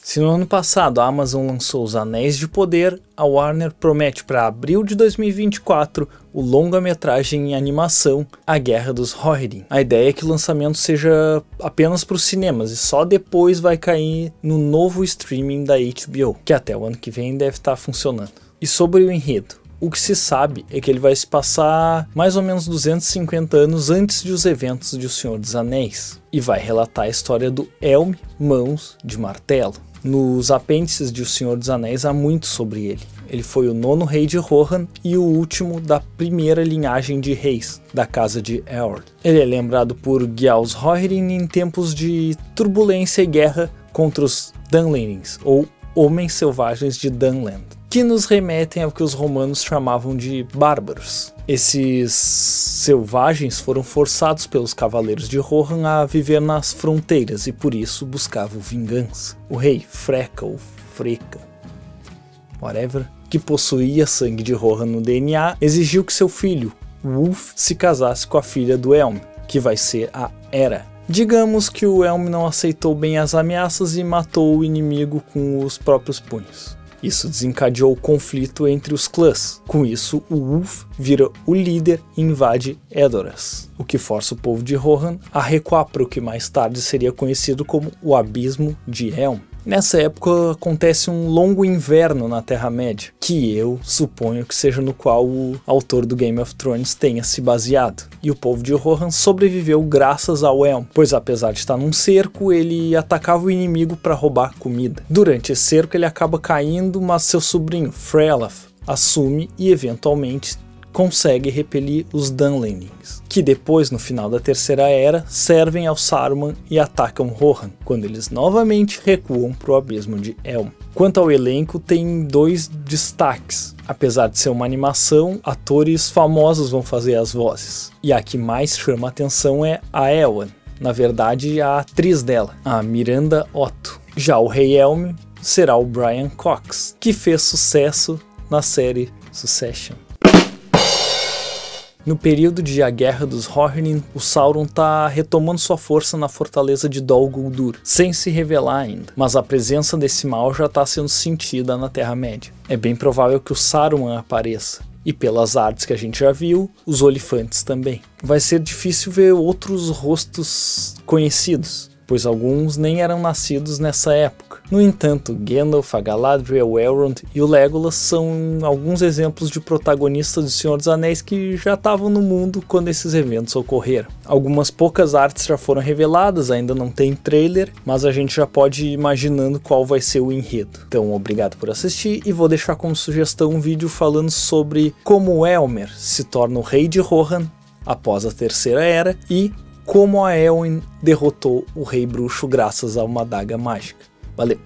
Se no ano passado a Amazon lançou Os Anéis de Poder, a Warner promete para abril de 2024 o longa-metragem em animação A Guerra dos Rohirrim. A ideia é que o lançamento seja apenas para os cinemas e só depois vai cair no novo streaming da HBO, que até o ano que vem deve estar funcionando. E sobre o enredo? O que se sabe é que ele vai se passar mais ou menos 250 anos antes dos eventos de O Senhor dos Anéis e vai relatar a história do Elm Mãos de Martelo. Nos apêndices de O Senhor dos Anéis há muito sobre ele. Ele foi o 9º rei de Rohan e o último da primeira linhagem de reis da casa de Eorl. Ele é lembrado por guiar os Rohirrim em tempos de turbulência e guerra contra os Dunlendings, ou Homens Selvagens de Dunland, que nos remetem ao que os romanos chamavam de bárbaros. Esses selvagens foram forçados pelos cavaleiros de Rohan a viver nas fronteiras e por isso buscavam vingança. O rei Freca ou Freca, whatever, que possuía sangue de Rohan no DNA, exigiu que seu filho, Wulf, se casasse com a filha do Elm, que vai ser a Era. Digamos que o Elm não aceitou bem as ameaças e matou o inimigo com os próprios punhos. Isso desencadeou o conflito entre os clãs. Com isso, o Wulf vira o líder e invade Edoras, o que força o povo de Rohan a recuar para o que mais tarde seria conhecido como o Abismo de Helm. Nessa época acontece um longo inverno na Terra-média, que eu suponho que seja no qual o autor do Game of Thrones tenha se baseado. E o povo de Rohan sobreviveu graças ao Elm, pois apesar de estar num cerco, ele atacava o inimigo para roubar comida. Durante esse cerco ele acaba caindo, mas seu sobrinho, Frealaf, assume e eventualmente consegue repelir os Dunlendings, que depois, no final da Terceira Era, servem ao Saruman e atacam Rohan, quando eles novamente recuam para o Abismo de Helm. Quanto ao elenco, tem 2 destaques. Apesar de ser uma animação, atores famosos vão fazer as vozes. E a que mais chama a atenção é a Eowyn, na verdade a atriz dela, a Miranda Otto. Já o Rei Elm será o Brian Cox, que fez sucesso na série Succession. No período de A Guerra dos Rohirrim, o Sauron está retomando sua força na fortaleza de Dol Guldur, sem se revelar ainda, mas a presença desse mal já está sendo sentida na Terra-média. É bem provável que o Saruman apareça, e pelas artes que a gente já viu, os Olifantes também. Vai ser difícil ver outros rostos conhecidos, pois alguns nem eram nascidos nessa época. No entanto, Gandalf, a Galadriel, Elrond e o Legolas são alguns exemplos de protagonistas do Senhor dos Anéis que já estavam no mundo quando esses eventos ocorreram. Algumas poucas artes já foram reveladas, ainda não tem trailer, mas a gente já pode ir imaginando qual vai ser o enredo. Então, obrigado por assistir e vou deixar como sugestão um vídeo falando sobre como Elmer se torna o rei de Rohan após a Terceira Era e como a Eowyn derrotou o Rei Bruxo graças a uma adaga mágica. Valeu!